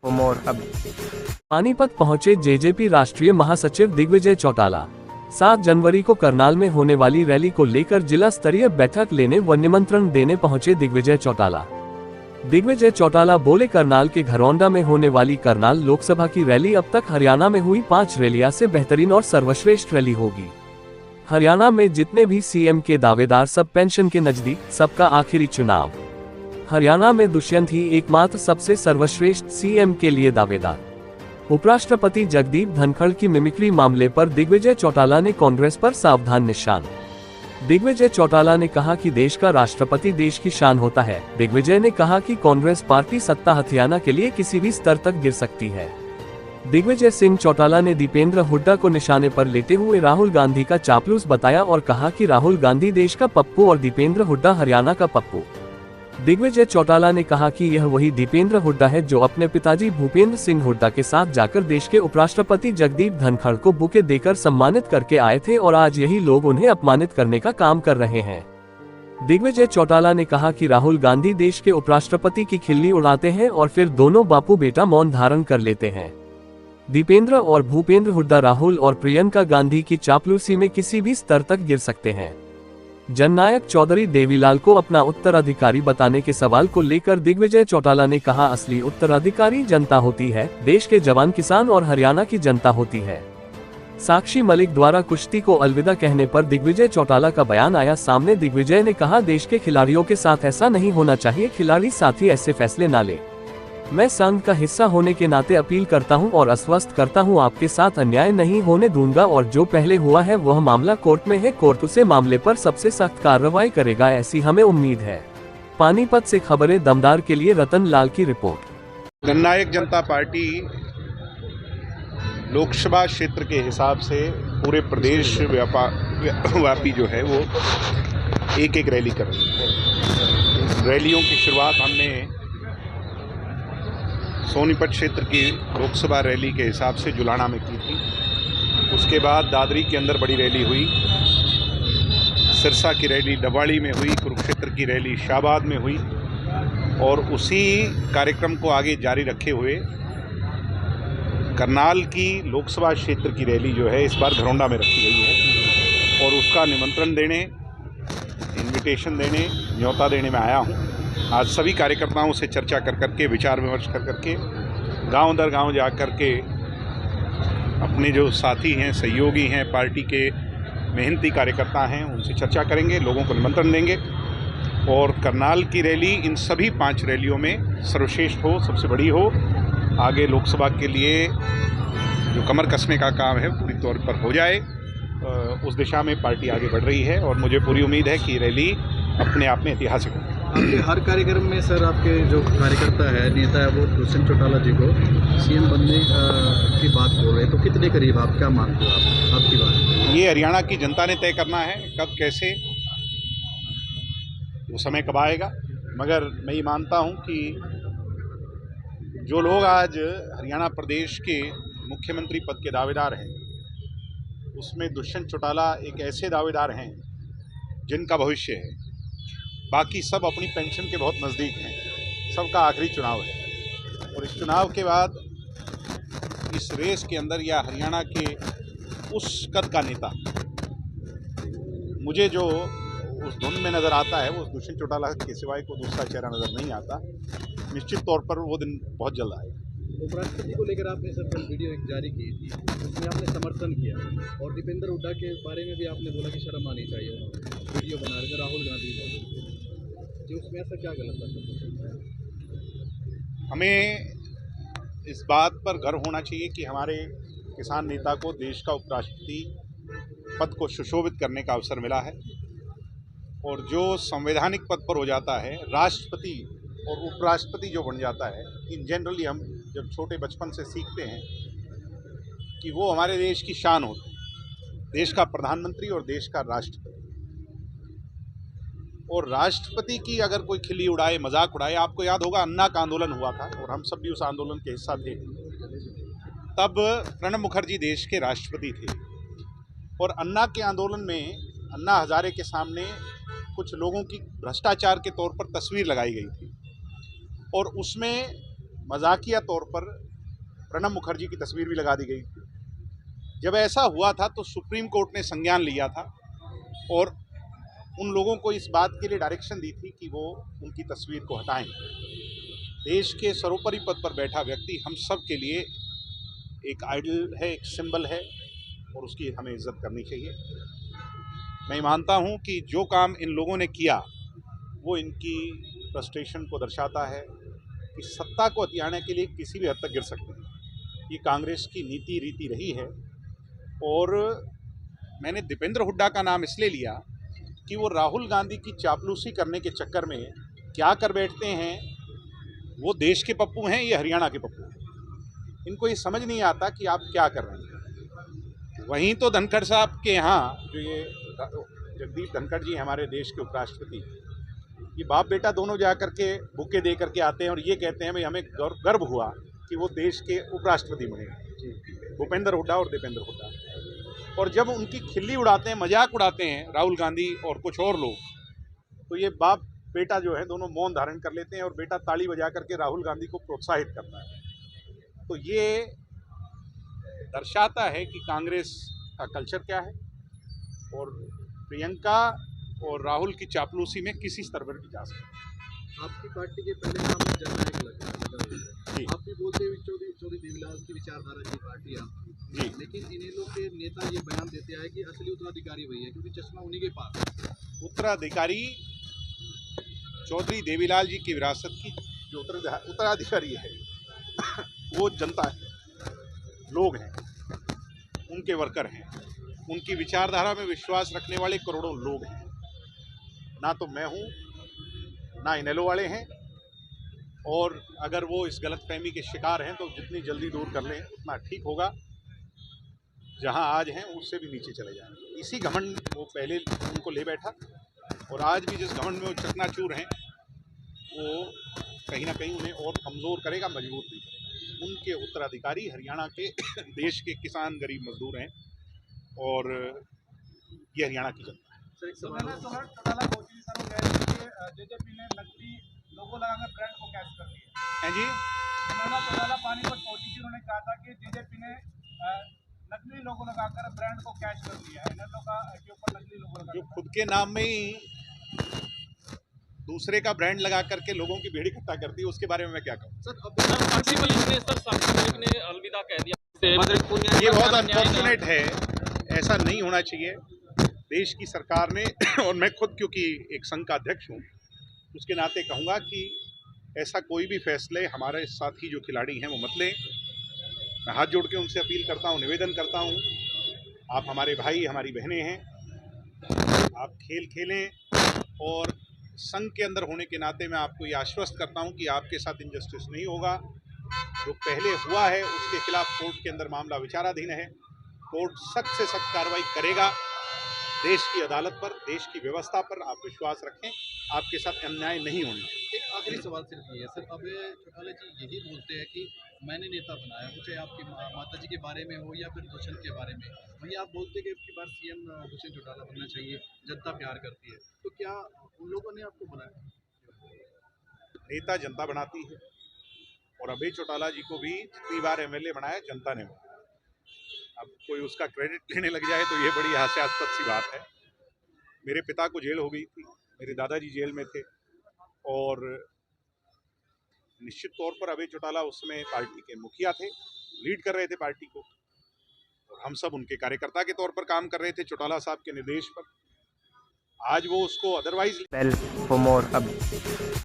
पानीपत पहुंचे जेजेपी राष्ट्रीय महासचिव दिग्विजय चौटाला। 7 जनवरी को करनाल में होने वाली रैली को लेकर जिला स्तरीय बैठक लेने व निमंत्रण देने पहुंचे दिग्विजय चौटाला। दिग्विजय चौटाला बोले, करनाल के घरौंडा में होने वाली करनाल लोकसभा की रैली अब तक हरियाणा में हुई 5 रैलियां से बेहतरीन और सर्वश्रेष्ठ रैली होगी। हरियाणा में जितने भी सीएम के दावेदार सब पेंशन के नजदीक, सबका आखिरी चुनाव। हरियाणा में दुष्यंत ही एकमात्र सबसे सर्वश्रेष्ठ सीएम के लिए दावेदार। उपराष्ट्रपति जगदीप धनखड़ की मिमिक्री मामले पर दिग्विजय चौटाला ने कांग्रेस पर सावधान निशान। दिग्विजय चौटाला ने कहा कि देश का राष्ट्रपति देश की शान होता है। दिग्विजय ने कहा कि कांग्रेस पार्टी सत्ता हथियाना के लिए किसी भी स्तर तक गिर सकती है। दिग्विजय सिंह चौटाला ने दीपेंद्र हुड्डा को निशाने पर लेते हुए राहुल गांधी का चापलूस बताया और कहा कि राहुल गांधी देश का पप्पू और दीपेंद्र हुड्डा हरियाणा का पप्पू। दिग्विजय चौटाला ने कहा कि यह वही दीपेंद्र हुड्डा है जो अपने पिताजी भूपेंद्र सिंह हुड्डा के साथ जाकर देश के उपराष्ट्रपति जगदीप धनखड़ को बुके देकर सम्मानित करके आए थे और आज यही लोग उन्हें अपमानित करने का काम कर रहे हैं। दिग्विजय चौटाला ने कहा कि राहुल गांधी देश के उपराष्ट्रपति की खिल्ली उड़ाते हैं और फिर दोनों बापू बेटा मौन धारण कर लेते हैं। दीपेंद्र और भूपेंद्र हुड्डा राहुल और प्रियंका गांधी की चापलूसी में किसी भी स्तर तक गिर सकते हैं। जननायक चौधरी देवीलाल को अपना उत्तराधिकारी बताने के सवाल को लेकर दिग्विजय चौटाला ने कहा, असली उत्तराधिकारी जनता होती है, देश के जवान, किसान और हरियाणा की जनता होती है। साक्षी मलिक द्वारा कुश्ती को अलविदा कहने पर दिग्विजय चौटाला का बयान आया सामने। दिग्विजय ने कहा, देश के खिलाड़ियों के साथ ऐसा नहीं होना चाहिए, खिलाड़ी साथी ऐसे फैसले ना ले। मैं संघ का हिस्सा होने के नाते अपील करता हूं और आश्वस्त करता हूं, आपके साथ अन्याय नहीं होने दूंगा और जो पहले हुआ है वह मामला कोर्ट में है, कोर्ट उसे मामले पर सबसे सख्त कार्रवाई करेगा, ऐसी हमें उम्मीद है। पानीपत से खबरें दमदार के लिए रतन लाल की रिपोर्ट। जननायक जनता पार्टी लोकसभा क्षेत्र के हिसाब से पूरे प्रदेश व्यापी जो है वो एक रैली कर रही है। रैलियों की शुरुआत हमने सोनीपत क्षेत्र की लोकसभा रैली के हिसाब से जुलाना में की थी। उसके बाद दादरी के अंदर बड़ी रैली हुई, सिरसा की रैली डबाड़ी में हुई, कुरुक्षेत्र की रैली शाहबाद में हुई और उसी कार्यक्रम को आगे जारी रखे हुए करनाल की लोकसभा क्षेत्र की रैली जो है इस बार घरौंडा में रखी गई है और उसका निमंत्रण देने, इनविटेशन देने, न्योता देने में आया हूँ। आज सभी कार्यकर्ताओं से चर्चा कर करके, विचार विमर्श कर करके, गांव दर गांव जा कर के अपने जो साथी हैं, सहयोगी हैं, पार्टी के मेहनती कार्यकर्ता हैं, उनसे चर्चा करेंगे, लोगों को निमंत्रण देंगे और करनाल की रैली इन सभी 5 रैलियों में सर्वश्रेष्ठ हो, सबसे बड़ी हो। आगे लोकसभा के लिए जो कमर कसने का काम है पूरी तौर पर हो जाए, उस दिशा में पार्टी आगे बढ़ रही है और मुझे पूरी उम्मीद है कि रैली अपने आप में ऐतिहासिक होगी। आपके हर कार्यक्रम में सर आपके जो कार्यकर्ता है, नेता है, वो दुष्यंत चौटाला जी को सीएम बनने की बात बोल रहे हैं, तो कितने करीब आप क्या मानते हो आपकी बात? ये हरियाणा की जनता ने तय करना है कब कैसे, वो समय कब आएगा। मगर मैं ये मानता हूँ कि जो लोग आज हरियाणा प्रदेश के मुख्यमंत्री पद के दावेदार हैं उसमें दुष्यंत चौटाला एक ऐसे दावेदार हैं जिनका भविष्य है। बाकी सब अपनी पेंशन के बहुत नज़दीक हैं, सबका आखिरी चुनाव है और इस चुनाव के बाद इस रेस के अंदर या हरियाणा के उस कद का नेता मुझे जो उस धुन में नज़र आता है वो दुष्यंत चौटाला के सिवाय को दूसरा चेहरा नज़र नहीं आता। निश्चित तौर पर वो दिन बहुत जल्द आएगा। उपराष्ट्रपति को लेकर आपने सर कल वीडियो एक जारी की थी, उसमें आपने समर्थन किया और दीपेंद्र हुड्डा के बारे में भी आपने बोला कि शर्म आनी चाहिए, वीडियो बना रहे थे राहुल गांधी जी, उसमें ऐसा क्या गलत था? हमें इस बात पर गर्व होना चाहिए कि हमारे किसान नेता को देश का उपराष्ट्रपति पद को सुशोभित करने का अवसर मिला है और जो संवैधानिक पद पर हो जाता है, राष्ट्रपति और उपराष्ट्रपति जो बन जाता है, इन जनरली हम जब छोटे बचपन से सीखते हैं कि वो हमारे देश की शान होती है, देश का प्रधानमंत्री और देश का राष्ट्रपति। और राष्ट्रपति की अगर कोई खिल्ली उड़ाए, मजाक उड़ाए, आपको याद होगा अन्ना का आंदोलन हुआ था और हम सब भी उस आंदोलन के हिस्सा थे। तब प्रणब मुखर्जी देश के राष्ट्रपति थे और अन्ना के आंदोलन में अन्ना हजारे के सामने कुछ लोगों की भ्रष्टाचार के तौर पर तस्वीर लगाई गई थी और उसमें मजाकिया तौर पर प्रणब मुखर्जी की तस्वीर भी लगा दी गई थी। जब ऐसा हुआ था तो सुप्रीम कोर्ट ने संज्ञान लिया था और उन लोगों को इस बात के लिए डायरेक्शन दी थी कि वो उनकी तस्वीर को हटाएं। देश के सर्वोपरि पद पर बैठा व्यक्ति हम सब के लिए एक आइडल है, एक सिंबल है और उसकी हमें इज्जत करनी चाहिए। मैं मानता हूं कि जो काम इन लोगों ने किया वो इनकी फ्रस्ट्रेशन को दर्शाता है कि सत्ता को हथियाने के लिए किसी भी हद तक गिर सकते हैं। ये कांग्रेस की नीति रीति रही है। और मैंने दीपेंद्र हुड्डा का नाम इसलिए लिया कि वो राहुल गांधी की चापलूसी करने के चक्कर में क्या कर बैठते हैं। वो देश के पप्पू हैं, ये हरियाणा के पप्पू हैं। इनको ये समझ नहीं आता कि आप क्या कर रहे हैं। वहीं तो धनखड़ साहब के यहाँ जो ये जगदीप धनखड़ जी हमारे देश के उपराष्ट्रपति, ये बाप बेटा दोनों जा करके बुके दे करके आते हैं और ये कहते हैं भाई हमें गर्व हुआ कि वो देश के उपराष्ट्रपति बने, भूपेंद्र हुड्डा और दीपेंद्र हुड्डा। और जब उनकी खिल्ली उड़ाते हैं, मजाक उड़ाते हैं राहुल गांधी और कुछ और लोग, तो ये बाप बेटा जो है दोनों मौन धारण कर लेते हैं और बेटा ताली बजा करके राहुल गांधी को प्रोत्साहित करता है। तो ये दर्शाता है कि कांग्रेस का कल्चर क्या है और प्रियंका और राहुल की चापलूसी में किसी स्तर पर भी जा सकते हैं। आपकी पार्टी के पहले नाम में जननायक लगा जी। आप भी बोलते हैं चौधरी देवीलाल की विचारधारा की पार्टी है जी, लेकिन इन्हीं लोग के नेता ये बयान देते हैं कि असली उत्तराधिकारी वही है क्योंकि चश्मा उन्हीं के पास है। उत्तराधिकारी चौधरी देवीलाल जी की विरासत की जो उत्तराधिकारी है वो जनता है, लोग हैं, उनके वर्कर हैं, उनकी विचारधारा में विश्वास रखने वाले करोड़ों लोग हैं। ना तो मैं हूँ ना इनेलो वाले हैं। और अगर वो इस गलतफहमी के शिकार हैं तो जितनी जल्दी दूर कर लें उतना ठीक होगा। जहां आज हैं उससे भी नीचे चले जाएं। इसी घमंड वो पहले उनको ले बैठा और आज भी जिस घमंड में वो चकनाचूर हैं वो कहीं ना कहीं उन्हें और कमज़ोर करेगा, मजबूत नहीं करेगा। उनके उत्तराधिकारी हरियाणा के देश के किसान गरीब मजदूर हैं और ये हरियाणा की जनता है। जेजेपी ने नकली लोगो लगाकर ब्रांड को कैच कर लिया हैं जी। चौटाला पानीपत पहुंची थी, उन्होंने कहा था कि जेजेपी ने नकली लोगो लगाकर ब्रांड को कैच कर लिया है। इनेलो का के ऊपर नकली लोगो लगा जो खुद के नाम में ही दूसरे का ब्रांड लगा करके लोगों की भीड़ इकट्ठा करती है, उसके बारे में मैं क्या कहूँ। साक्षी मलिक ने अलविदा कह दिया। ये बहुत अनफॉर्चुनेट है, ऐसा नहीं होना चाहिए। देश की सरकार ने और मैं खुद क्योंकि एक संघ का अध्यक्ष हूँ उसके नाते कहूँगा कि ऐसा कोई भी फैसले हमारे साथी जो खिलाड़ी हैं वो मत लें। मैं हाथ जोड़ के उनसे अपील करता हूँ, निवेदन करता हूँ, आप हमारे भाई हमारी बहनें हैं, आप खेल खेलें। और संघ के अंदर होने के नाते मैं आपको ये आश्वस्त करता हूँ कि आपके साथ इनजस्टिस नहीं होगा। जो पहले हुआ है उसके खिलाफ कोर्ट के अंदर मामला विचाराधीन है, कोर्ट सख्त से सख्त कार्रवाई करेगा। देश की अदालत पर, देश की व्यवस्था पर आप विश्वास रखें, आपके साथ अन्याय नहीं होने देंगे। एक आखिरी सवाल सिर्फ ये है सर, अब चौटाला जी यही बोलते हैं कि मैंने नेता बनाया, चाहे आपकी माता जी के बारे में हो या फिर दुष्यंत के बारे में। वहीं आप बोलते हैं कि अब की बार सीएम दुष्यंत चौटाला बनना चाहिए, जनता प्यार करती है, तो क्या उन लोगों ने आपको बनाया? नेता जनता बनाती है और अभय चौटाला जी को भी जितनी बार एमएलए बनाया जनता ने बनाया। अब कोई उसका क्रेडिट लेने लग जाए तो ये बड़ी हास्यास्पद सी बात है। मेरे पिता को जेल हो गई थी, मेरे दादाजी जेल में थे और निश्चित तौर पर अभय चौटाला उस समय पार्टी के मुखिया थे, लीड कर रहे थे पार्टी को और हम सब उनके कार्यकर्ता के तौर पर काम कर रहे थे चौटाला साहब के निर्देश पर। आज वो उसको अदरवाइज